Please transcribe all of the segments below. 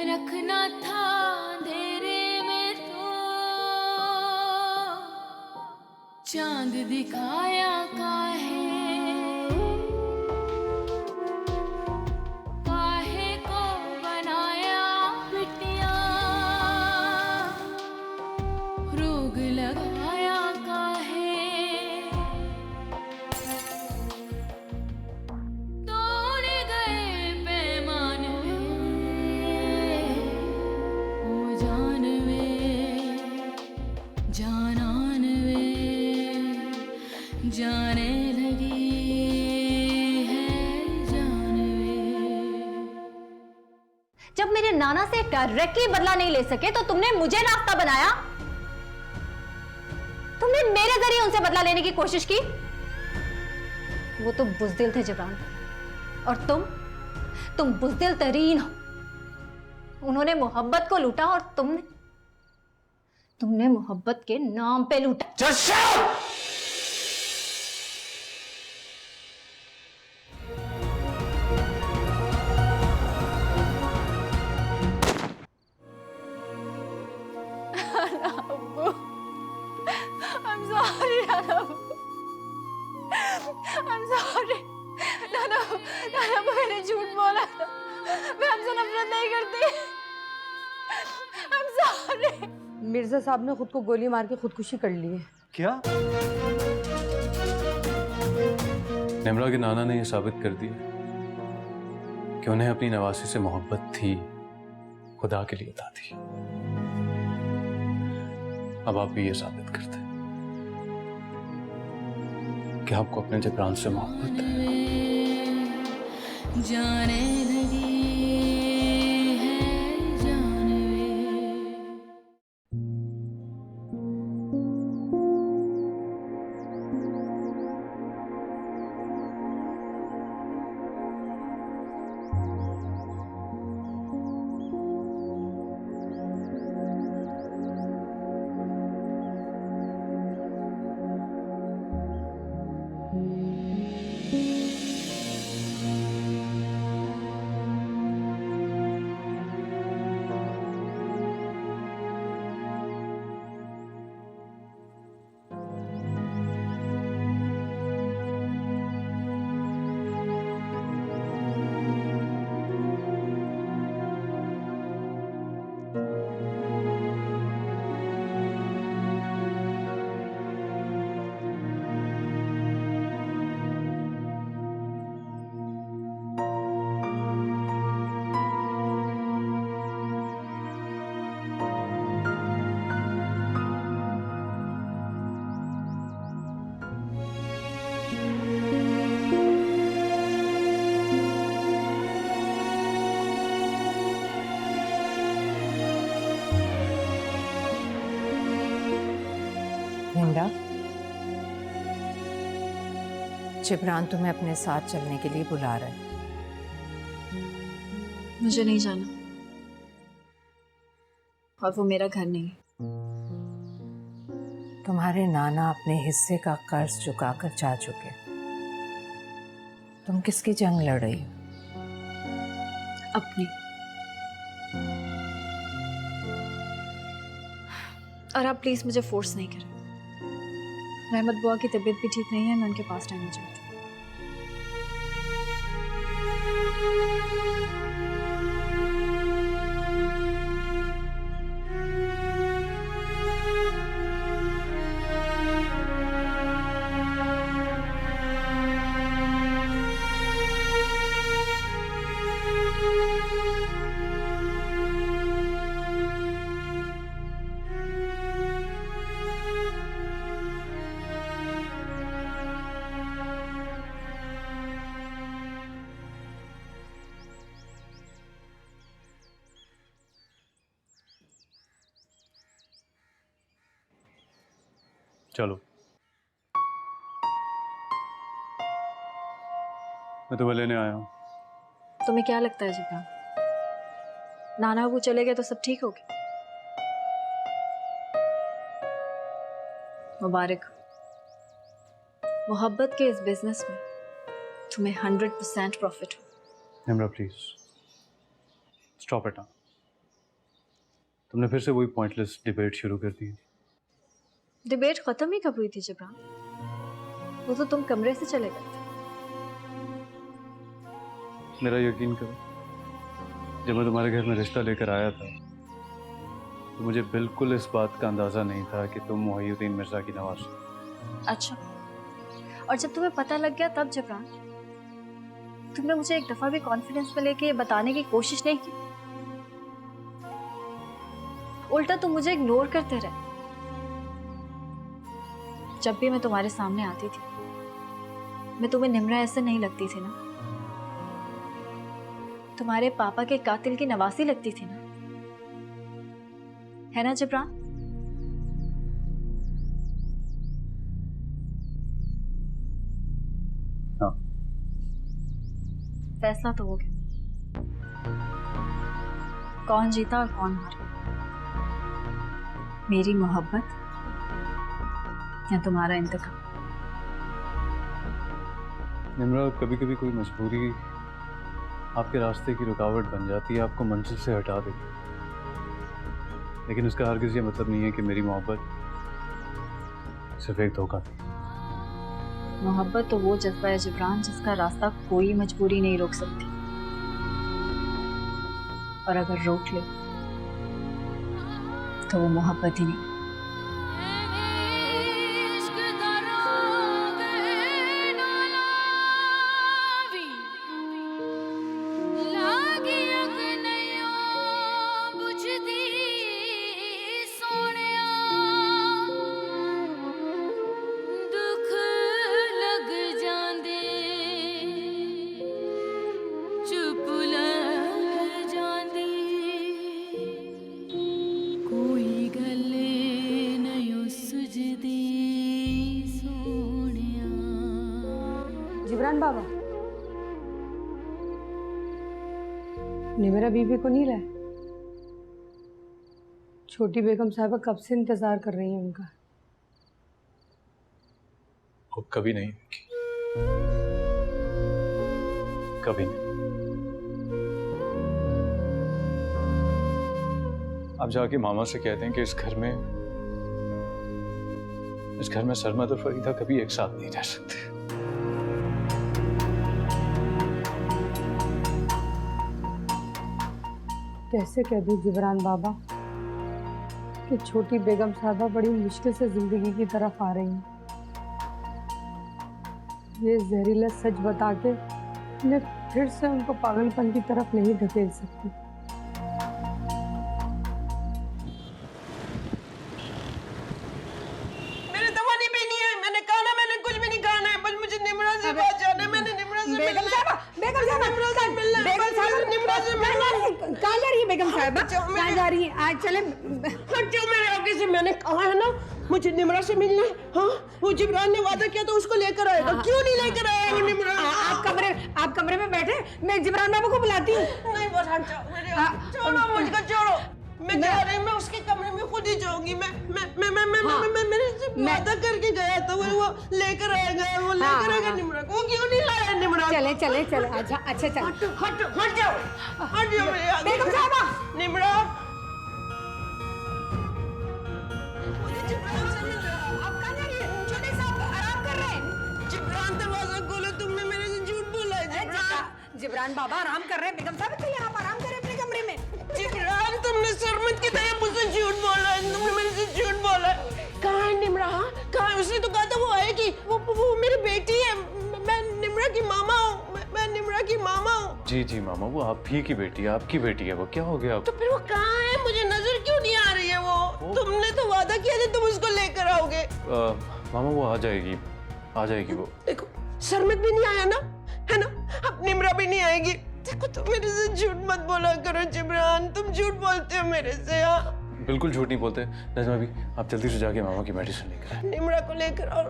रखना था अंधेरे में तो चांद दिखाया काहे काहे को बनाया बिटिया रोग लगाया काहे तोड़ गए पैमान ओ जान वे जानान वे जाने लगी है जान वे। जब मेरे नाना से डायरेक्टली बदला नहीं ले सके तो तुमने मुझे रास्ता बनाया। तुमने मेरे जरिए उनसे बदला लेने की कोशिश की। वो तो बुज़दिल थे जिब्रान, और तुम बुज़दिल तरीन हो। उन्होंने मोहब्बत को लूटा और तुमने मोहब्बत के नाम पे लूटा। Just shut up! I'm sorry, Nana. I'm sorry. Nana, मैंने झूठ बोला था। मैं हमसे नफरत नहीं करती। I'm sorry. मिर्जा साहब ने खुद को गोली मार के खुदकुशी कर ली है। क्या? निम्रा के नाना ने यह साबित कर दिया कि उन्हें अपनी नवासी से मोहब्बत थी, खुदा के लिए था थी। अब आप भी ये साबित करते हैं कि आपको अपने जिब्रान से मोहब्बत है। जाने लगी है जान वे। निम्रा, जिब्रान तुम्हें अपने साथ चलने के लिए बुला रहा है। मुझे नहीं जाना, और वो मेरा घर नहीं। तुम्हारे नाना अपने हिस्से का कर्ज चुकाकर जा चुके। तुम किसकी जंग लड़ रही हो? अपनी। और आप प्लीज मुझे फोर्स नहीं करें। रहमत बुआ की तबीयत भी ठीक नहीं है, मैं उनके पास टाइम में चाहती हूँ। चलो, मैं तुम्हें लेने आया हूँ। तुम्हें क्या लगता है जिब्रान, नाना वो चले गए तो सब ठीक हो गया? मुबारक हो। मोहब्बत के इस बिजनेस में तुम्हें 100% प्रॉफिट हो। Nimra please stop it. तुमने फिर से वही पॉइंटलेस डिबेट शुरू कर दी। डिबेट खत्म ही कब हुई थी जिब्रान? वो तो तुम कमरे से चले गए थे। मेरा यकीन करो, जब मैं तुम्हारे घर में रिश्ता लेकर आया था तो मुझे बिल्कुल इस बात का अंदाजा नहीं था कि तुम मोहिउद्दीन मिर्जा की नवाज। अच्छा, और जब तुम्हें पता लग गया तब जिब्रान, तुमने मुझे एक दफा भी कॉन्फिडेंस में लेके ये बताने की कोशिश नहीं की। उल्टा तुम मुझे इग्नोर करते रहे। जब भी मैं तुम्हारे सामने आती थी, मैं तुम्हें निम्रा ऐसे नहीं लगती थी ना, तुम्हारे पापा के कातिल की नवासी लगती थी ना, है ना जिब्रान? हाँ। फैसला तो हो गया, कौन जीता और कौन हारा, मेरी मोहब्बत या तुम्हारा इंतकाम। निम्रा, कभी कभी कोई मजबूरी आपके रास्ते की रुकावट बन जाती है, आपको मंजिल से हटा देती है, लेकिन उसका हरगिज़ ये मतलब नहीं है कि मेरी मोहब्बत सिर्फ एक धोखा थी। मोहब्बत तो वो जज्बा है जिब्रान जिसका रास्ता कोई मजबूरी नहीं रोक सकती, और अगर रोक ले तो वो मोहब्बत ही नहीं। इश्क दा रंग ना लावी, लागी अग नैया बुझदी सोहणिया, दुख लग जांदे चुप लग जांदी, कोई गल नहीं सुझदी सोहणिया। जिब्रान बाबा, निमेरा बीबी को नहीं लाए? छोटी बेगम साहिबा कब से इंतजार कर रही हैं उनका। वो कभी नहीं होगी, कभी नहीं। आप जाके मामा से कहते हैं कि इस घर में सरमद और फरीदा कभी एक साथ नहीं रह सकते। कैसे कह दूं जिब्रान बाबा कि छोटी बेगम साहिबा बड़ी मुश्किल से जिंदगी की तरफ आ रही हैं। ये जहरीला सच बता के मैं फिर से उनको पागलपन की तरफ नहीं धकेल सकती। मैंने दवा नहीं पीनी है, मैंने कहा ना मैंने कुछ भी नहीं खाना है, बस मुझे निम्रा से बात जाना है, मैंने निम्रा से मिलना है। बेगम साहिबा, निम्रा से मिलना है, बेगम साहिबा, निम्रा से मिलना है। कहाँ जा रही है बेगम साहिबा? कहाँ जा रही है? आज चले। हट जाओ मेरे आगे से, मैंने कहा है ना मुझे निम्रा से मिलना है। हाँ, वो जिब्रान ने वादा किया तो उसको लेकर आएगा, क्यों नहीं लेकर आया वो निम्रा? आप कमरे में बैठे, मैं जिब्रान बाबू को बुलाती हूँ। नहीं बस हट जाओ मेरे आगे, छोड़ो मुझको, छोड़ो। मैं जा रही हूँ, मैं उसके कमरे में खुद ही जाऊंगी। मैंने वादा करके गया था, वो लेकर आएगा, वो लेकर आएगा निम्रा को। वो क्यों नहीं लाया निम्रा को? चले। अच्छा चल। हट जाओ मेरे आगे। बेगम साहिबा, निम्रा, जिब्रान दरवाजा खोलो, तुमने मेरे से झूठ बोला है। जिब्रान बाबा आराम कर रहे हैं। बेगम साहिबा चलिए आप आराम करें अपने कमरे में। जिब्रान, तुमने सरमत की तरह मुझसे झूठ बोला है, तुमने मेरे से झूठ बोला है। कहाँ है निम्रा? हाँ, कहाँ है? उसने तो कहा था वो आएगी, वो मेरी बेटी है, मैं निम्रा की मामा हूँ, मैं निम्रा की मामा हूँ। जी मामा, वो आप ही की बेटी है, आपकी बेटी है वो। क्या हो गया? तो फिर वो कहाँ है? मुझे नजर क्यों नहीं आ रही है वो? तुमने तो वादा किया था तुम उसको लेकर आओगे। मामा वो आ जाएगी वो। देखो सरमत भी नहीं आया ना, है ना? अब निम्रा भी नहीं आएगी। देखो तुम मेरे से झूठ मत बोला करो जिब्रान, तुम झूठ बोलते हो मेरे से। हाँ, बिल्कुल झूठ नहीं बोलते। नजमा भी, आप जल्दी से जाके मामा की मेडिसिन लेकर आए। निम्रा को लेकर आओ।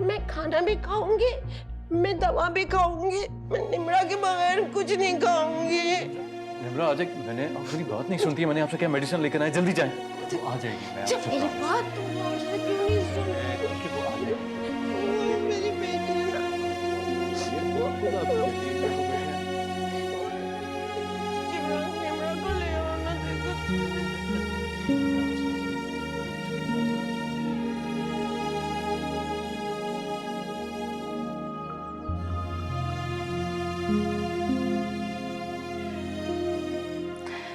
मैं खाना भी खाऊंगी, मैं दवा भी खाऊंगी, मैं निम्रा के बगैर कुछ नहीं खाऊंगी। निम्रा आ जाएगी। मैंने आपकी बात नहीं सुनती है, मैंने आपसे क्या मेडिसिन लेकर आए, जल्दी जाएं। वो आ जाएगी। मैं आपसे मेरी बात तुम मुझसे क्यों नहीं सुन रहे? वो आ जाएगी। मेरी बेटी है। जिब्रान, निम्रा को ले आओ ना। देखो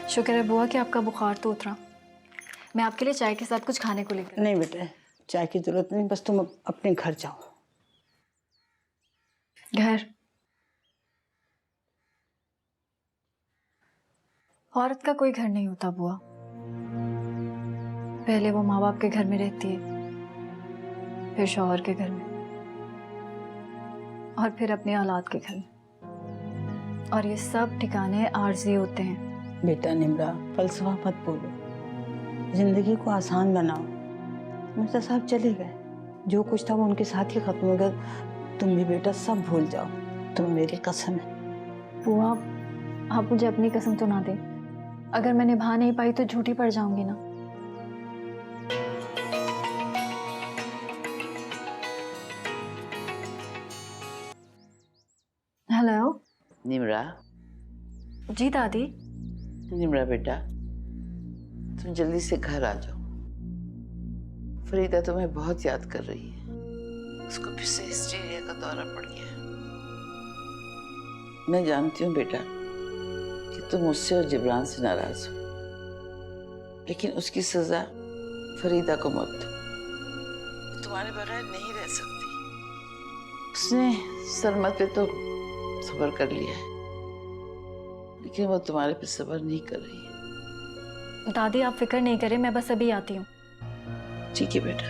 शुक्र है बुआ कि आपका बुखार तो उतरा। मैं आपके लिए चाय के साथ कुछ खाने को लेकर। नहीं बेटे, चाय की जरूरत नहीं, बस तुम अपने घर जाओ। घर? औरत का कोई घर नहीं होता बुआ। पहले वो माँ बाप के घर में रहती है, फिर शौहर के घर में, और फिर अपने औलाद के घर में। और ये सब ठिकाने आर्जी होते हैं। बेटा निम्रा, फलसफा मत बोलो, जिंदगी को आसान बनाओ। मिर्जा साहब चले गए, जो कुछ था वो उनके साथ ही खत्म हो गया। तुम भी बेटा सब भूल जाओ, तुम मेरी कसम है। बुआ, आप मुझे अपनी कसम तो ना दें। अगर मैं निभा नहीं पाई तो झूठी पड़ जाऊंगी ना। हेलो। निम्रा। जी दादी। निम्रा बेटा, तुम जल्दी से घर आ जाओ। फरीदा तुम्हें बहुत याद कर रही है। उसको फिर से हिस्टीरिया का दौरा पड़ गया है। मैं जानती हूँ बेटा कि तुम मुझसे और जिब्रान से नाराज हो, लेकिन उसकी सजा फरीदा को मत दो। वो तुम्हारे बगैर नहीं रह सकती। उसने सरमत पे तो सब्र कर लिया है, लेकिन वो तुम्हारे पे सब्र नहीं कर रही है। दादी आप फिक्र नहीं करें, मैं बस अभी आती हूँ। ठीक है बेटा।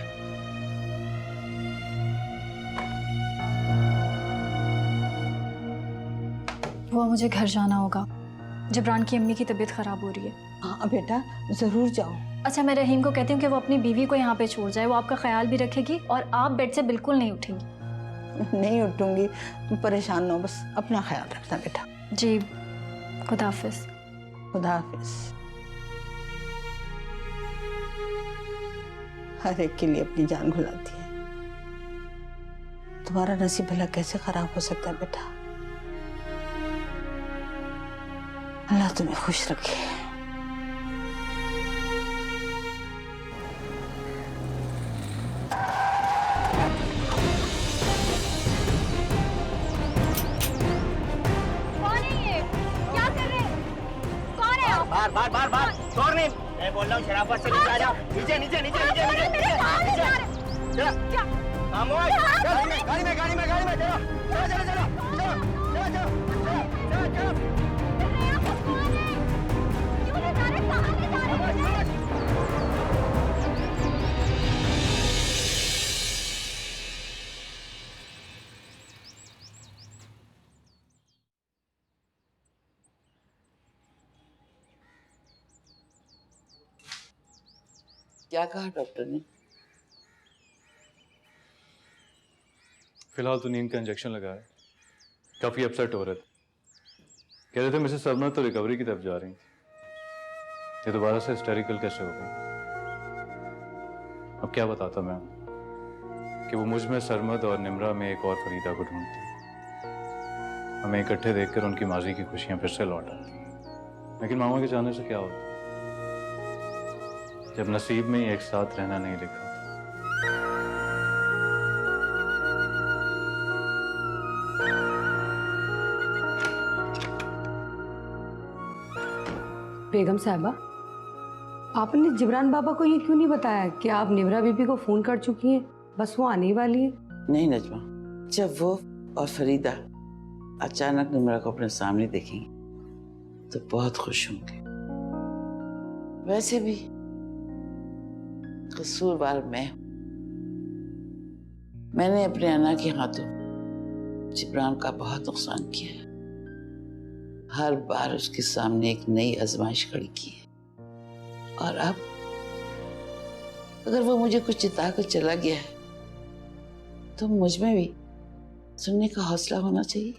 वो मुझे घर जाना होगा। जिब्रान की अम्मी की तबीयत खराब हो रही है। हाँ बेटा, जरूर जाओ। अच्छा, मैं रहीम को कहती हूँ कि वो अपनी बीवी को यहाँ पे छोड़ जाए। वो आपका ख्याल भी रखेगी और आप बेड से बिल्कुल नहीं उठेंगी। नहीं उठूंगी, तुम परेशान न हो, बस अपना ख्याल रखना बेटा। जी, खुदा हाफिज। खुदा हाफिज। हर एक के लिए अपनी जान घुलाती है। तुम्हारा नसीब भला कैसे खराब हो सकता है बेटा। अल्लाह तुम्हें खुश रखे। बार बार बार बार छोड़ नहीं, मैं बोल रहा हूँ शराफत से नीचे आ जाओ। नीचे नीचे नीचे नीचे नीचे नीचे। क्या खामोश, गाड़ी में गाड़ी में गाड़ी में चलो चलो चलो चलो चलो चलो चलो चलो चलो। क्या कहा डॉक्टर ने? फिलहाल तो नींद का इंजेक्शन लगा है। काफी अपसेट हो रहे थे। कह रहे थे मिसेस सरमत तो रिकवरी की तरफ जा रही थी, ये दोबारा से हिस्टेरिकल कैसे हो गई। अब क्या बताता मैं कि वो मुझ में, सरमत और निम्रा में एक और फरीदा को ढूंढती। हमें इकट्ठे देखकर उनकी माजी की खुशियां फिर से लौट आती। लेकिन मामा के जाने से क्या होता जब नसीब में ही एक साथ रहना नहीं लिखा। बेगम साहबा, आपने जिब्रान बाबा को ये क्यों नहीं बताया कि आप निम्रा बीबी को फोन कर चुकी हैं, बस वो आने वाली है? नहीं नजमा, जब वो और फरीदा अचानक निम्रा को अपने सामने देखेंगे तो बहुत खुश होंगे। वैसे भी कसूरवार मैं हूं। मैंने अपने अन्ना के हाथों जिब्रान का बहुत नुकसान किया है। हर बार उसके सामने एक नई आजमाइश खड़ी की है, और अब अगर वो मुझे कुछ चिताकर चला गया है तो मुझ में भी सुनने का हौसला होना चाहिए।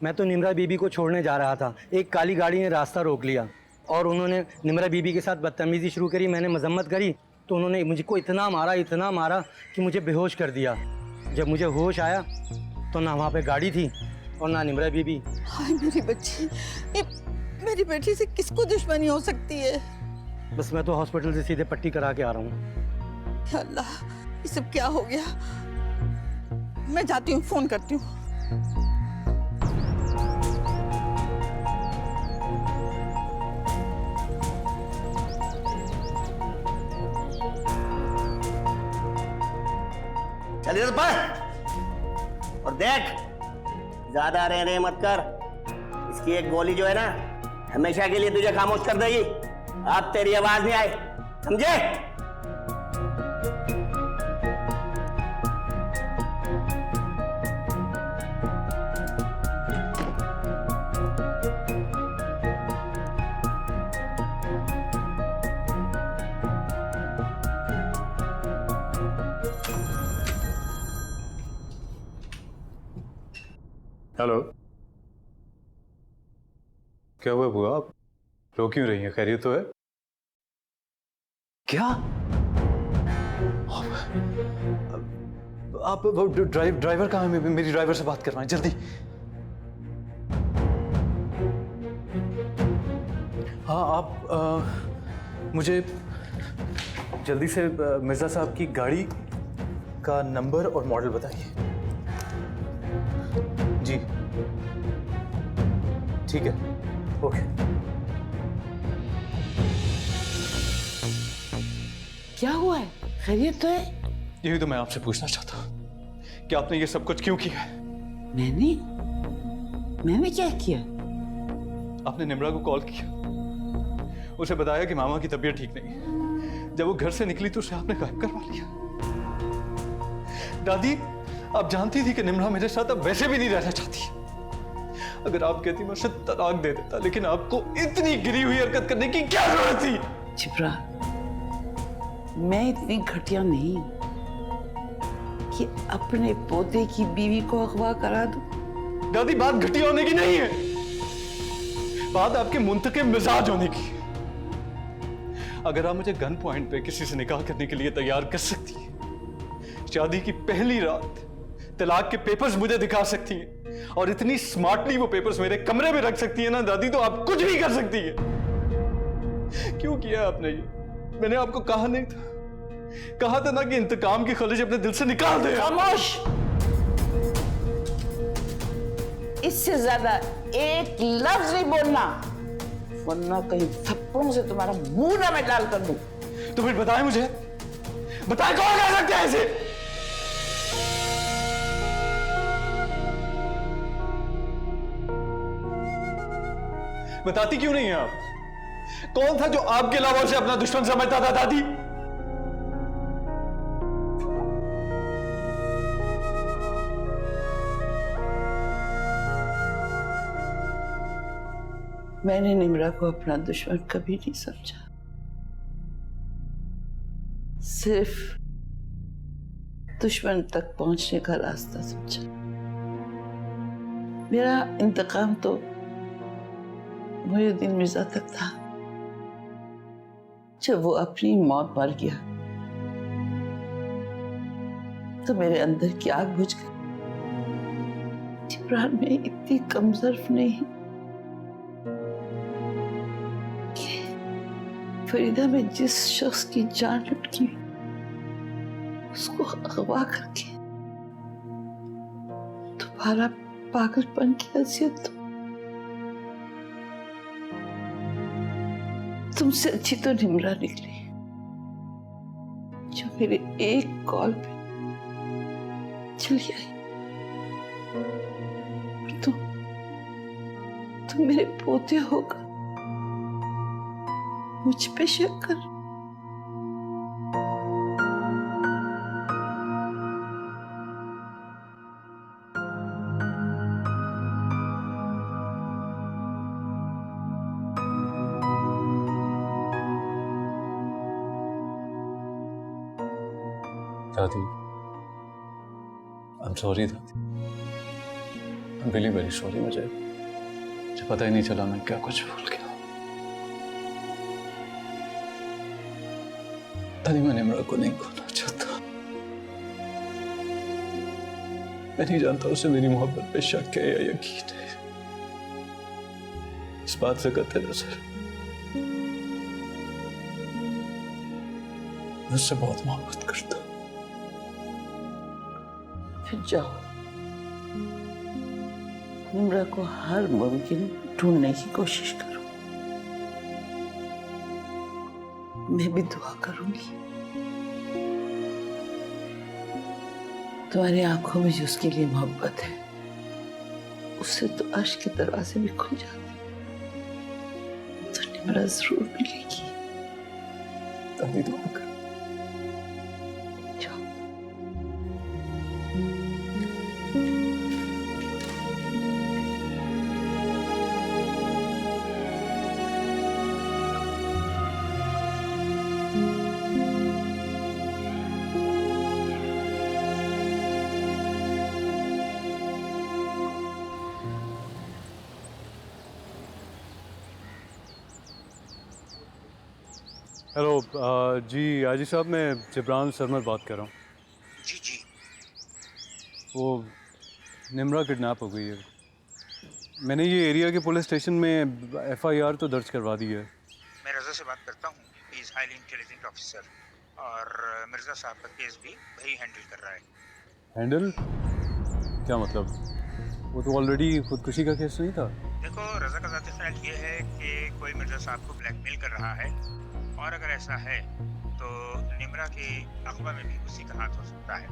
मैं तो निम्रा बीबी को छोड़ने जा रहा था, एक काली गाड़ी ने रास्ता रोक लिया और उन्होंने निम्रा बीबी के साथ बदतमीजी शुरू करी। मैंने मजम्मत करी तो उन्होंने मुझको इतना मारा कि मुझे बेहोश कर दिया। जब मुझे होश आया तो ना वहाँ पे गाड़ी थी और ना निम्रा बीबी। हाय मेरी बच्ची, मेरी बेटी से किसको दुश्मनी हो सकती है? बस मैं तो हॉस्पिटल से सीधे पट्टी करा के आ रहा हूँ। अल्लाह, ये सब क्या हो गया? मैं जाती हूँ, फोन करती हूँ। चल इधर पढ़ और देख, ज्यादा रह मत कर। इसकी एक गोली जो है ना, हमेशा के लिए तुझे खामोश कर देगी। अब तेरी आवाज नहीं आई, समझे? हेलो, क्या हुआ बुआ? आप रो क्यों रही हैं? खैरियत तो है? क्या आप वो ड्राइवर कहाँ है? मेरी ड्राइवर से बात करवाएं जल्दी। हाँ, आप मुझे जल्दी से मिर्जा साहब की गाड़ी का नंबर और मॉडल बताइए। जी ठीक है, ओके। क्या हुआ है? खैरियत तो है? यही तो मैं आपसे पूछना चाहता हूं कि आपने ये सब कुछ क्यों किया है? मैंने क्या किया? आपने निम्रा को कॉल किया, उसे बताया कि मामा की तबीयत ठीक नहीं है। जब वो घर से निकली तो उसे आपने गायब करवा लिया। दादी, आप जानती थी कि निम्रा मेरे साथ अब वैसे भी नहीं रहना चाहती। अगर आप कहती मैं उसे तलाक दे देता, लेकिन आपको इतनी गिरी हुई हरकत करने की क्या जरूरत थी? जिब्रान, मैं इतनी घटिया नहीं कि अपने पोते की बीवी को अगवा करा दूं। दादी, बात घटिया होने की नहीं है, बात आपके मुंतकिम मिजाज होने की। अगर आप मुझे गन पॉइंट पे किसी से निकाह करने के लिए तैयार कर सकती है, शादी की पहली रात तलाक के पेपर्स मुझे दिखा सकती हैं, और इतनी स्मार्टली वो पेपर्स मेरे कमरे में रख सकती है ना दादी, तो आप कुछ भी कर सकती है। क्यों किया आपने ये? मैंने आपको कहा नहीं था? कहा था ना कि इंतकाम की खलिश अपने दिल से निकाल दे। खामोश! इससे ज्यादा एक लफ्ज नहीं बोलना, वरना कहीं थप्पड़ों से तुम्हारा मुंह ना मैं लाल कर दूं। तो फिर बताएं मुझे, बताएं कौन कर सकते हैं इसे? बताती क्यों नहीं है आप? कौन था जो आपके अलावा उसे अपना दुश्मन समझता था दादी? मैंने निम्रा को अपना दुश्मन कभी नहीं समझा, सिर्फ दुश्मन तक पहुंचने का रास्ता समझा। मेरा इंतकाम तो मुहिउद्दीन मिर्जा तक था। जब वो अपनी मौत मर गया तो मेरे अंदर की आग बुझ गई। जिब्रान, मैं इतनी कमजोर नहीं कि फरीदा में जिस शख्स की जान लुटकी उसको अगवा करके तुम्हारा पागलपन की हैसियत तुमसे अच्छी तो निम्रा निकली, जो मेरे एक कॉल पे चली आई। तुम मेरे पोते होगा, मुझ पे शक कर। दादी, I'm sorry दादी, I'm really very sorry। मुझे पता ही नहीं चला मैं क्या कुछ भूल गया। दादी, मैं निम्रा को नहीं खोना चाहता। मैं नहीं जानता उसे मेरी मोहब्बत पे शक है या यकीन है। इस बात से कतई नजर, मैं उससे बहुत मोहब्बत करता हूँ। फिर जाओ, निम्रा को हर मुमकिन ढूंढने की कोशिश करो। मैं भी दुआ करूंगी। तुम्हारी आंखों में जो उसके लिए मोहब्बत है, उससे तो अर्श के दरवाजे भी खुल जाते। तो निम्रा जरूर मिलेगी। दादी दुआ कर। जाओ। हेलो जी आजी साहब, मैं जिब्रान सरमद बात कर रहा हूँ। जी जी। वो निम्रा किडनैप हो गई है। मैंने ये एरिया के पुलिस स्टेशन में FIR तो दर्ज करवा दी है। मैं रजा से बात करता हूँ। He is highly intelligent officer और मिर्ज़ा साहब का केस भी वही हैंडल कर रहा है। हैंडल? क्या मतलब? वो तो ऑलरेडी खुदकुशी का केस नहीं था। देखो, रजा का ज़ाती ख्याल ये है कि कोई मिर्ज़ा साहब को ब्लैकमेल कर रहा है, और अगर ऐसा है तो निम्रा के अगवा में भी उसी का हाथ हो सकता है।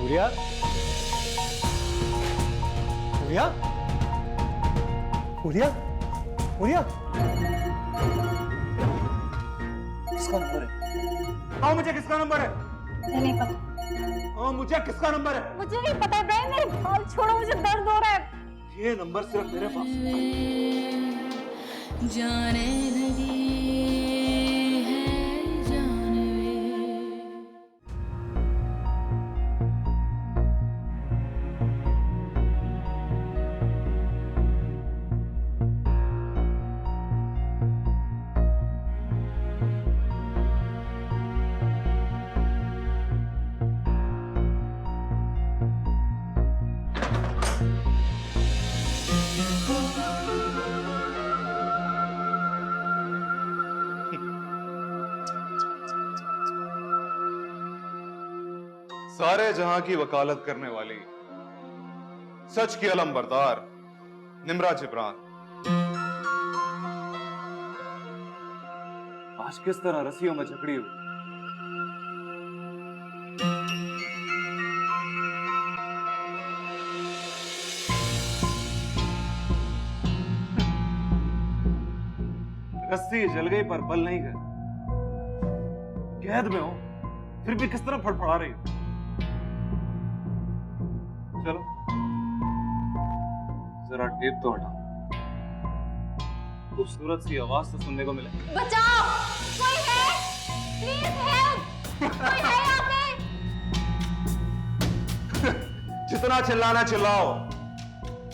हुरिया? हुरिया? हुरिया? हुरिया? किसका नंबर है? हाँ, मुझे किसका नंबर है? मुझे नहीं पता। हाँ, मुझे किसका नंबर है? मुझे नहीं पता इब्राहिम, मेरे बाल छोड़ो, मुझे दर्द हो रहा है। ये नंबर सिर्फ मेरे पास है। जाने लगी है जानवे। सारे जहां की वकालत करने वाली सच की अलम बरदार निम्रा जिब्रान आज किस तरह रस्सियों में जकड़ी हुई। रस्सी जल गई पर बल नहीं गए। कैद में हो फिर भी किस तरह फड़फड़ा रही हो। चलो जरा टेप तो हटा, खूबसूरत सी आवाज तो सुनने को मिले। बचाओ, कोई है? प्लीज हेल्प, कोई है यहाँ पे? जितना चिल्लाना चिल्लाओ,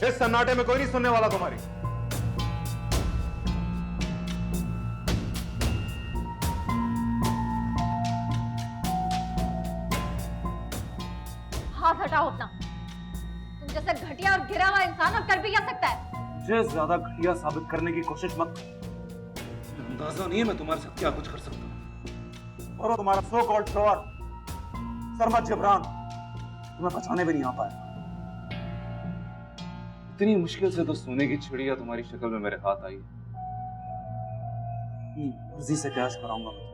इस सन्नाटे में कोई नहीं सुनने वाला तुम्हारी। हाथ हटाओ अपना। तुम जैसे घटिया और गिरा हुआ इंसान अब कर भी क्या सकता है? मुझे ज्यादा घटिया साबित करने की कोशिश मत करो। अंदाजा नहीं है मैं तुम्हारे साथ क्या कुछ कर सकता हूं। और तुम्हारा so called fraud Sarmad Jibran तुम्हें बचाने भी नहीं आ पाया। इतनी मुश्किल से तो सोने की चिड़िया तुम्हारी शक्ल में मेरे हाथ आई। मर्जी से कैश कराऊंगा मैं।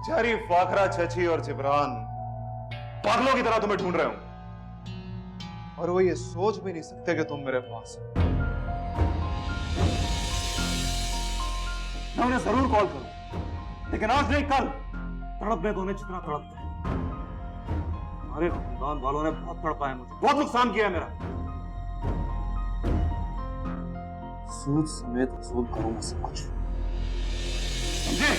बेचारी फाखरा, चची और जिब्रान पागलों की तरह तुम्हें ढूंढ रहे हो और वो ये सोच भी नहीं सकते कि तुम मेरे पास हो। मैं उन्हें जरूर कॉल करूं, लेकिन आज नहीं कल तड़पने दो उन्हें जितना तड़पते हैं। हमारे खानदान वालों ने बहुत तड़पा है मुझे, बहुत नुकसान किया है मेरा। सूद समेत वसूल करूंगा सब कुछ, समझे?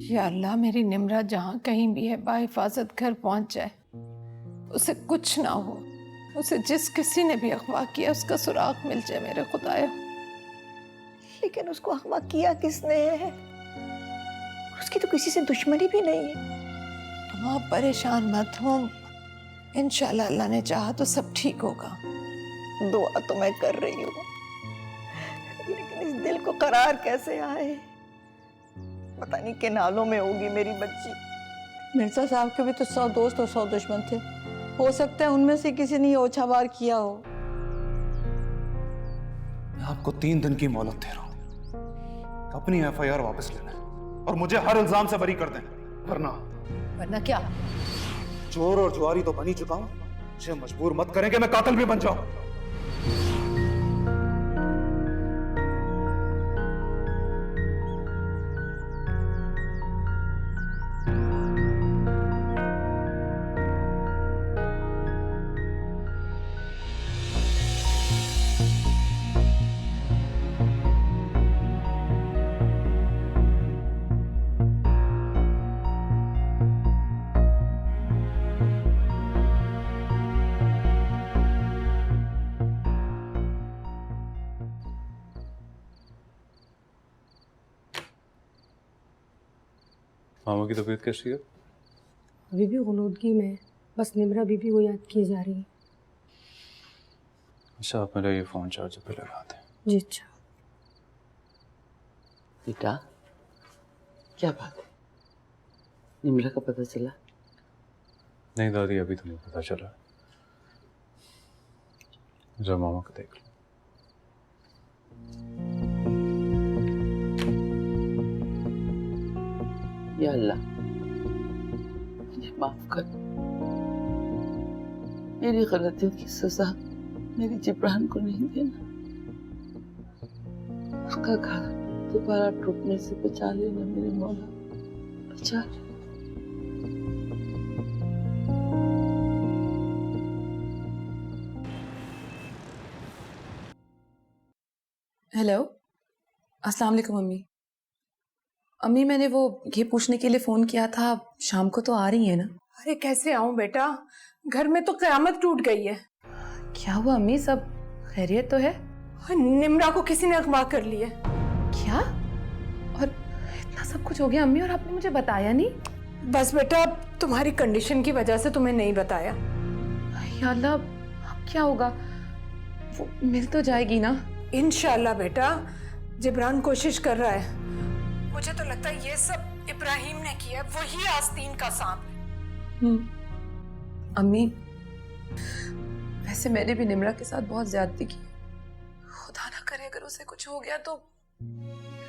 या अल्लाह, मेरी निम्रा जहाँ कहीं भी है बाहिफाजत घर पहुँच जाए, उसे कुछ ना हो, उसे जिस किसी ने भी अगवा किया उसका सुराग मिल जाए मेरे खुदाया। लेकिन उसको अगवा किया किसने है? उसकी तो किसी से दुश्मनी भी नहीं है। तुम आप परेशान मत हो, इंशाल्लाह अल्लाह ने चाहा तो सब ठीक होगा। दुआ तो मैं कर रही हूँ, लेकिन इस दिल को करार कैसे आए? पता नहीं किन हालों में होगी मेरी बच्ची। मिर्जा साहब के भी तो 100 दोस्त और 100 दुश्मन थे। हो सकता है उनमें से किसी ने ओछा वार किया हो। मैं आपको 3 दिन की मोहलत दे रहा हूं, अपनी FIR वापस ले लें और मुझे हर इल्जाम से बरी कर दें, वरना क्या? चोर और जुआरी तो बन ही चुका हूं, मुझे मजबूर मत करें कि मैं कातिल भी बन जाऊं। मामा की तबीयत कैसी है? अभी भी गुलूदगी में है, बस निम्रा बीबी को याद की जा रही है। अच्छा, आप मेरा ये फ़ोन चार्जर पे लगा दें। जी अच्छा। बेटा, क्या बात है? निम्रा का पता चला? नहीं दादी, अभी तो नहीं पता चला। जरा मामा को देख लो। या अल्लाह, मुझे माफ कर। मेरी गलतियों की सजा मेरी जिब्रान को नहीं देना। उसका घर दोबारा टूटने से बचा लेना मेरे मौला, बचा ले। हेलो, अस्सलाम वालेकुम अम्मी। अम्मी, मैंने वो ये पूछने के लिए फोन किया था, शाम को तो आ रही है ना? अरे कैसे आऊं बेटा, घर में तो कयामत टूट गई है। क्या हुआ अम्मी, सब खैरियत तो है? निम्रा को किसी ने अगवा कर लिया। क्या? और इतना सब कुछ हो गया अम्मी, और आपने मुझे बताया नहीं? बस बेटा, तुम्हारी कंडीशन की वजह से तुम्हें नहीं बताया। या अल्लाह, अब क्या होगा? वो मिल तो जाएगी ना? इंशाल्लाह बेटा, जिब्रान कोशिश कर रहा है। मुझे तो लगता है ये सब इब्राहिम ने किया है, वही आस्तीन का सांप है। अम्मी, वैसे मैंने भी निम्रा के साथ बहुत ज्यादती की। खुदा ना करे अगर उसे कुछ हो गया तो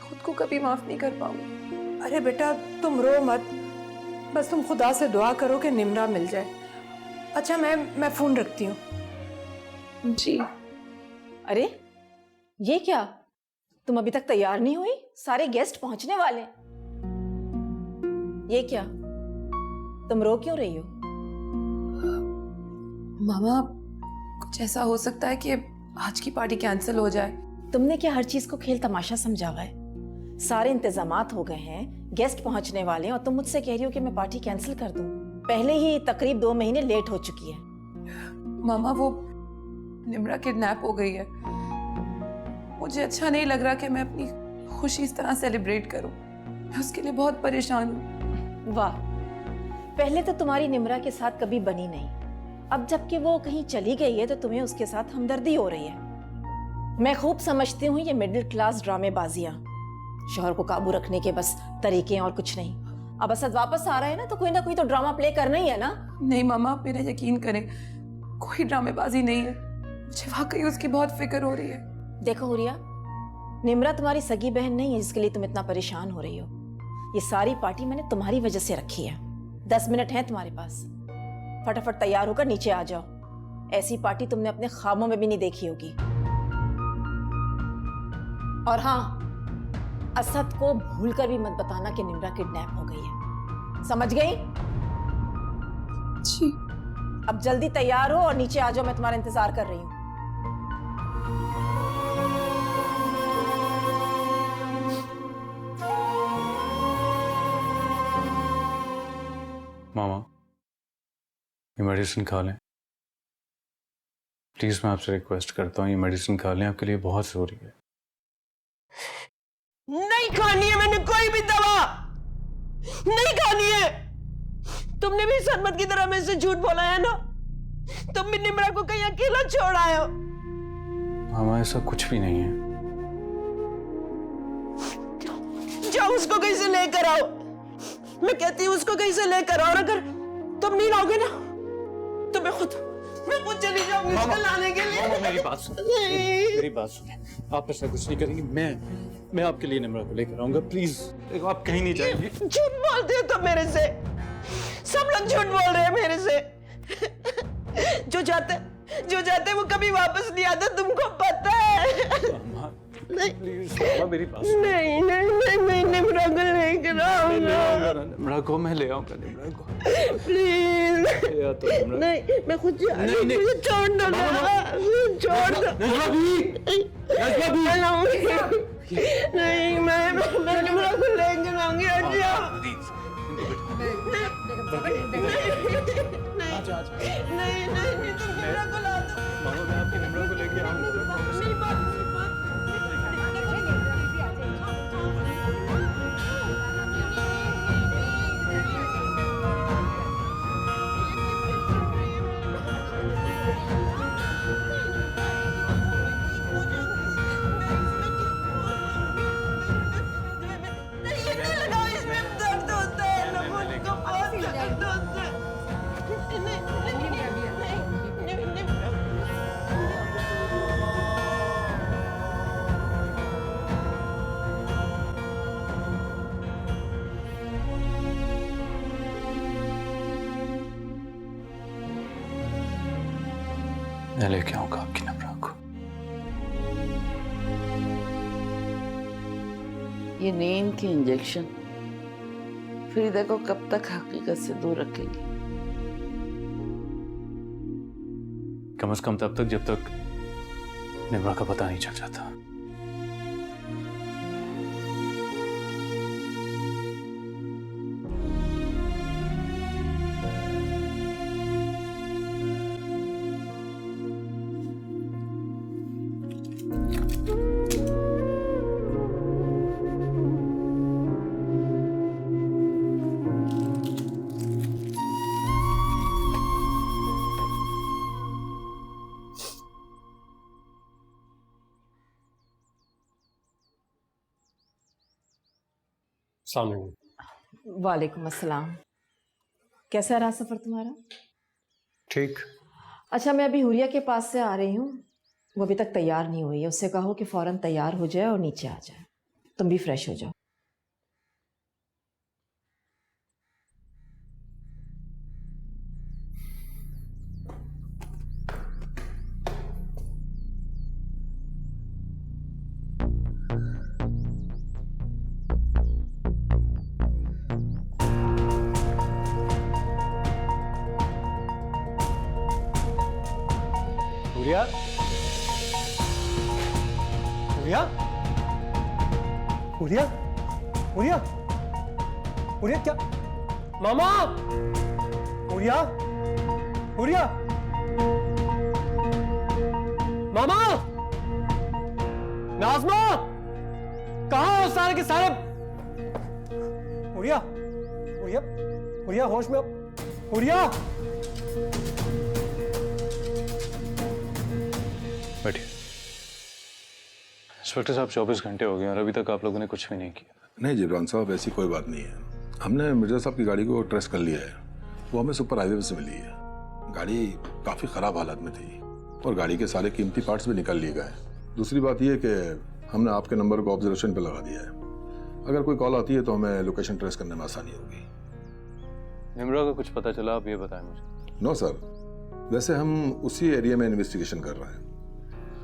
खुद को कभी माफ नहीं कर पाऊंगी। अरे बेटा, तुम रो मत, बस तुम खुदा से दुआ करो कि निम्रा मिल जाए। अच्छा, मैं फोन रखती हूँ। जी। अरे ये क्या, तुम अभी तक तैयार नहीं हुई? सारे गेस्ट पहुंचने वाले। ये क्या, तुम रो क्यों रही हो? मामा, कुछ ऐसा हो सकता है कि आज की पार्टी कैंसिल हो जाए। तुमने क्या हर चीज को खेल तमाशा समझा हुआ है? सारे इंतजामात हो गए हैं, गेस्ट पहुंचने वाले हैं, और तुम मुझसे कह रही हो कि मैं पार्टी कैंसिल कर दूं? पहले ही तकरीब 2 महीने लेट हो चुकी है। मामा, वो निम्रा किडनैप हो गई है। मुझे अच्छा नहीं लग रहा कि मैं अपनी खुशी इस तरह सेलिब्रेट करूं। मैं उसके लिए बहुत परेशान हूं। वाह, पहले तो तुम्हारी निम्रा के साथ कभी बनी नहीं, अब जबकि वो कहीं चली गई है तो तुम्हें उसके साथ हमदर्दी हो रही है। मैं खूब समझती हूँ ये मिडिल क्लास ड्रामेबाजियां, शौहर को काबू रखने के बस तरीके और कुछ नहीं। अब असद वापस आ रहा है ना कोई तो ड्रामा प्ले करना ही है ना? नहीं मामा, आप मेरा यकीन करें, कोई ड्रामेबाजी नहीं है। मुझे वाकई उसकी बहुत फिक्र हो रही है। देखो हुरिया, निम्रा तुम्हारी सगी बहन नहीं है जिसके लिए तुम इतना परेशान हो रही हो। ये सारी पार्टी मैंने तुम्हारी वजह से रखी है। 10 मिनट हैं तुम्हारे पास, फटाफट तैयार होकर नीचे आ जाओ। ऐसी पार्टी तुमने अपने ख्वाबों में भी नहीं देखी होगी। और हाँ, असद को भूलकर भी मत बताना कि निम्रा किडनैप हो गई है, समझ गई? जी। अब जल्दी तैयार हो और नीचे आ जाओ, मैं तुम्हारा इंतजार कर रही हूँ। मामा, ये मेडिसिन खा लें प्लीज। मैं आपसे रिक्वेस्ट करता हूँ, ये मेडिसिन खा लें, आपके लिए बहुत जरूरी है। नहीं खानी है मैंने कोई भी दवा, नहीं खानी है। तुमने भी सरमत की तरह मेरे से झूठ बोला है ना। तुम भी निम्रा को कहीं अकेला छोड़ आए हो। मामा ऐसा कुछ भी नहीं है। जाओ उसको कहीं से लेकर आओ। मैं कहती हूँ उसको कहीं से लेकर आओ, और अगर तुम नहीं लाओगे ना तो मैं खुद चली जाऊंगी उसको लाने के लिए। मामा मेरी बात सुनिए, मेरी बात सुनिए। आप ऐसा कुछ नहीं करेंगी। मैं आपके लिए निम्रा को लेकर आऊंगा, प्लीज। देखो आप कहीं नहीं जाएंगे। झूठ बोलते हो तुम मेरे से, सब लोग झूठ बोल रहे हैं मेरे से। जो जाते वो कभी वापस नहीं आते, तुमको पता है। नहीं मेरी बात नहीं मैं निम्रा को लेकर आऊंगा। निम्रा को मैं ले आऊंगा, निम्रा को प्लीज। नहीं मैं खुद मुझे छोड़ दो ना, छोड़ दो। नहीं मैं निम्रा को लेकर आऊंगी। नहीं तुम निम्रा को ला दो। मामा मैं आपकी निम्रा को लेके आऊंगा। मैं लेके आऊंगा आपकी निम्रा को। ये नींद की इंजेक्शन फरीदा को कब तक हकीकत से दूर रखेगी? कम से कम तब तक जब तक निम्रा का पता नहीं चल जाता। वालेकुम अस्सलाम। कैसा रहा सफर तुम्हारा? ठीक। अच्छा, मैं अभी हुरिया के पास से आ रही हूँ, वो अभी तक तैयार नहीं हुई है। उससे कहो कि फौरन तैयार हो जाए और नीचे आ जाए। तुम भी फ्रेश हो जाओ। हुरिया क्या? मामा! हुरिया! मामा! नाज़मा! कहाँ हो सारे के सारे? हुरिया होश में? हुरिया! बैठिए। इंस्पेक्टर साहब 24 घंटे हो गए और अभी तक आप लोगों ने कुछ भी नहीं किया। नहीं जिब्रान साहब, ऐसी कोई बात नहीं है। हमने मिर्जा साहब की गाड़ी को ट्रेस कर लिया है। वो हमें सुपर हाईवे से मिली है। गाड़ी काफी खराब हालत में थी। और गाड़ी के सारे कीमती पार्ट्स भी निकाल लिए गए हैं। दूसरी बात यह कि हमने आपके नंबर को ऑब्जर्वेशन पे लगा दिया है। अगर कोई कॉल आती है तो हमें लोकेशन ट्रेस करने में आसानी होगी। निम्रा का कुछ पता चला? आप ये बताएं मुझे। नो सर, वैसे हम उसी एरिया में इन्वेस्टिगेशन कर रहे हैं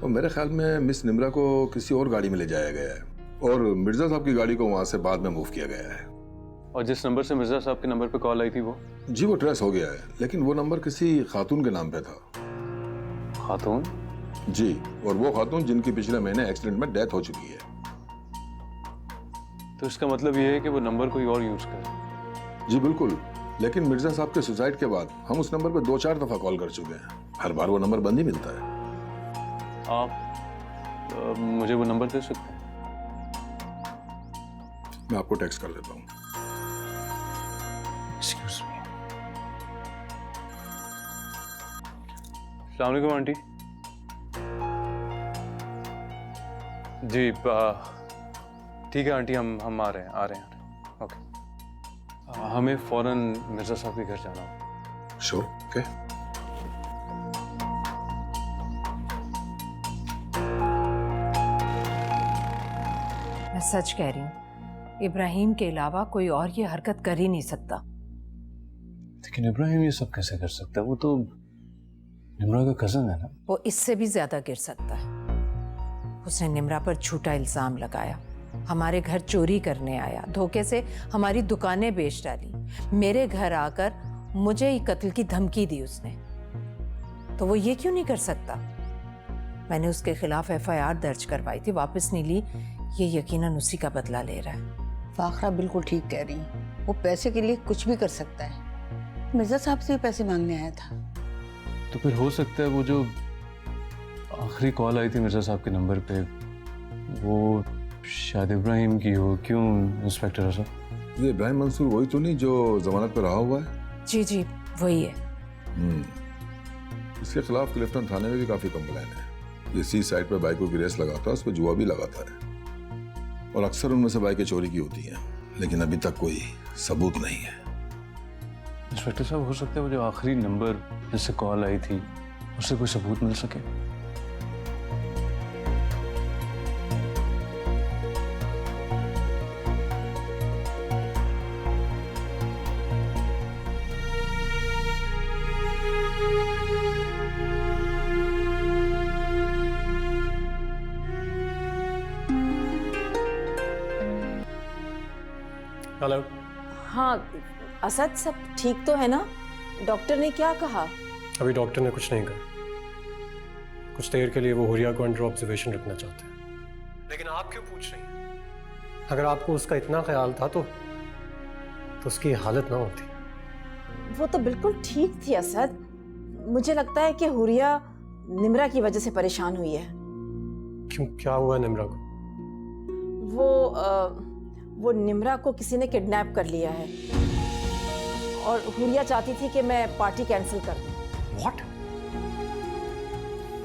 और मेरे ख्याल में मिस निम्रा को किसी और गाड़ी में ले जाया गया है और मिर्जा साहब की गाड़ी को वहां से बाद में मूव किया गया है। और जिस नंबर से मिर्जा साहब के नंबर पे कॉल आई थी वो? जी वो ट्रेस हो गया है, लेकिन वो नंबर किसी खातून के नाम पे था। खातून? जी, और वो खातून जिनकी पिछले महीने एक्सीडेंट में डेथ हो चुकी है। तो इसका मतलब ये है कि वो नंबर कोई और यूज कर? जी बिल्कुल, लेकिन मिर्जा साहब के सुसाइड के बाद हम उस नंबर पे 2-4 दफा कॉल कर चुके हैं। हर बार वो नंबर बंद ही मिलता है। आप मुझे वो नंबर दे सकते हैं? मैं आपको टेक्स्ट कर देता हूँ। Excuse me. अस्सलाम वालेकुम आंटी। जी ठीक है आंटी, हम आ रहे हैं। ओके। हमें फौरन मिर्जा साहब के घर जाना होगा। Sure, okay. मैं सच कह रही हूँ, इब्राहिम के अलावा कोई और ये हरकत कर ही नहीं सकता। लेकिन इब्राहिम ये सब कैसे कर सकता है? वो तो निम्रा का कजन है ना। वो इससे भी ज्यादा गिर सकता है। उसने निम्रा पर झूठा इल्जाम लगाया, हमारे घर चोरी करने आया, धोखे से हमारी दुकानें बेच डाली, मेरे घर आकर मुझे ही कत्ल की धमकी दी उसने। तो वो ये क्यों नहीं कर सकता? मैंने उसके खिलाफ FIR दर्ज करवाई थी, वापस नहीं ली। ये यकीनन उसी का बदला ले रहा है। फाखरा बिल्कुल ठीक कह रही है, वो पैसे के लिए कुछ भी कर सकता है। मिर्जा साहब से भी पैसे मांगने आया था। तो फिर हो सकता है वो जो आखिरी कॉल आई थी मिर्जा साहब के नंबर पे, वो शायद इब्राहिम की हो। क्यों इंस्पेक्टर साहब? ये इब्राहिम मंसूर वही तो नहीं जो जमानत पर रहा हुआ है? जी वही है। इसके खिलाफ क्लिफ्टन थाने में भी काफी कंप्लेन है। ये सी साइड पे बाइकों की रेस लगाता है, उस पर जुआ भी लगाता है और अक्सर उनमें से बाइकें चोरी की होती हैं, लेकिन अभी तक कोई सबूत नहीं है। इंस्पेक्टर साहब, हो सकता है वो जो आखिरी नंबर जिससे कॉल आई थी उससे कोई सबूत मिल सके। हेलो। हाँ असद, सब ठीक तो है ना? डॉक्टर ने क्या कहा? अभी डॉक्टर ने कुछ नहीं कहा। कुछ देर के लिए वो हुरिया को अंडर ऑब्जर्वेशन रखना चाहते हैं। लेकिन आप क्यों पूछ रही हैं? अगर आपको उसका इतना ख्याल था तो उसकी हालत ना होती। वो तो बिल्कुल ठीक थी असद। मुझे लगता है कि हुरिया निम्रा की वजह से परेशान हुई है। क्यों, क्या हुआ निम्रा को? वो निम्रा को किसी ने किडनैप कर लिया है और हुरिया चाहती थी कि मैं पार्टी कैंसिल कर दूं। What?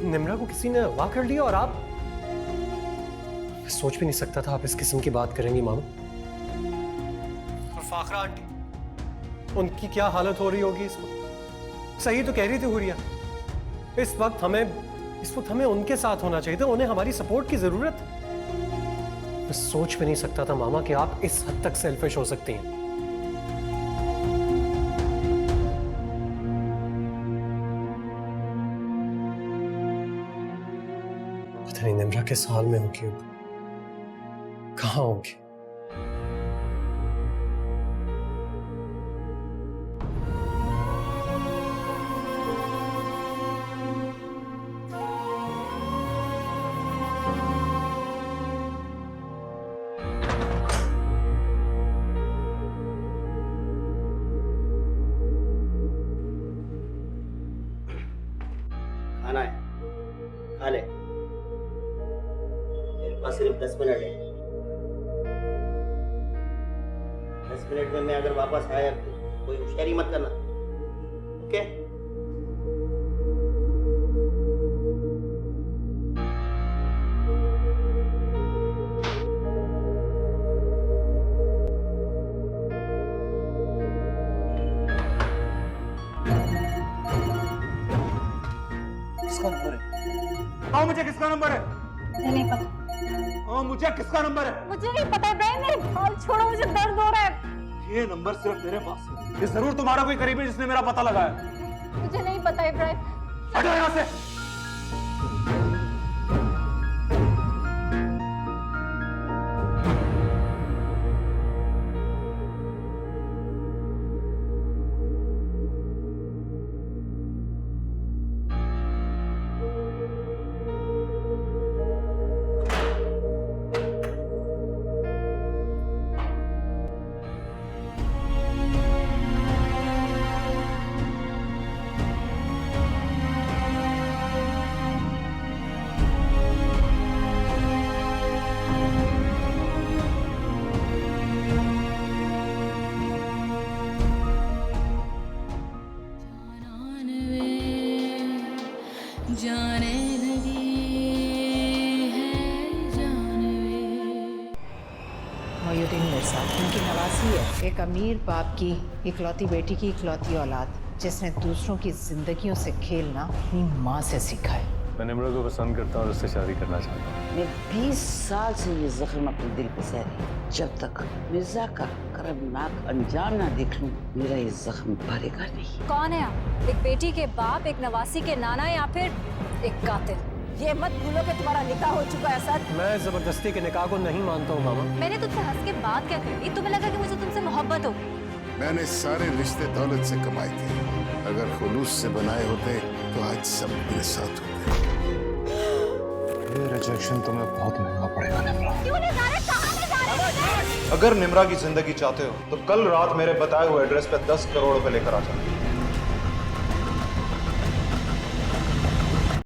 निम्रा को किसी ने अगवा कर लिया और आप? मैं सोच भी नहीं सकता था आप इस किस्म की बात करेंगी मामा। और फाखरा आंटी, उनकी क्या हालत हो रही होगी इस वक्त? सही तो कह रही थी हुरिया, इस वक्त हमें उनके साथ होना चाहिए था। उन्हें हमारी सपोर्ट की जरूरत है। मैं सोच भी नहीं सकता था मामा कि आप इस हद तक सेल्फिश हो सकती हैं। पता नहीं निम्रा किस हाल में होगी, कहाँ होगी। खाना है, खा ले। मेरे पास सिर्फ 10 मिनट है। 10 मिनट में मैं अगर वापस आया तो कोई होशियारी मत करना, ओके? किसका नंबर है? बताओ मुझे किसका नंबर है? मुझे नहीं पता। मुझे किसका नंबर है? मुझे नहीं पता इब्राहिम, मेरे बाल छोड़ो, मुझे दर्द हो रहा है। ये नंबर सिर्फ मेरे पास है। ये जरूर तुम्हारा कोई करीबी है जिसने मेरा पता लगाया। मुझे नहीं पता इब्राहिम। हटो यहाँ से। जाने लगी है जानवे। मोयुद्दीन मिर्जा उनकी नवासी है, एक अमीर बाप की इकलौती बेटी की इकलौती औलाद, जिसने दूसरों की जिंदगियों से खेलना अपनी माँ से सीखा है। मैं निम्रा को पसंद करता हूँ और उससे शादी करना चाहता हूँ। मैं 20 साल से ये जख्म अपने दिल पे सह रही हूँ। जब तक मिर्जा का कर्मनाक अंजाम ना देख लूं, मेरा ये जख्म भरेगा नहीं। कौन है आप? एक बेटी के बाप, एक नवासी के नाना, या फिर एक कातिल? ये मत भूलो कि तुम्हारा निकाह हो चुका है सर। मैं जबरदस्ती के निकाह को नहीं मानता हूँ मामा। मैंने तुझसे हंस के बात क्या कर दी? तुम्हें लगा कि मुझे तुमसे मोहब्बत हो? मैंने सारे रिश्ते दौलत से कमाए थे। अगर खुलूस से बनाए होते तो आज सब मेरे साथ होते। ये रिजेक्शन तुम्हें बहुत महंगा पड़ेगा निम्रा। क्यों नहीं जा रहे? कहाँ नहीं जा रहे? अगर निम्रा की जिंदगी चाहते हो तो कल रात मेरे बताए हुए एड्रेस पे 10 करोड़ रुपए लेकर आ जाना।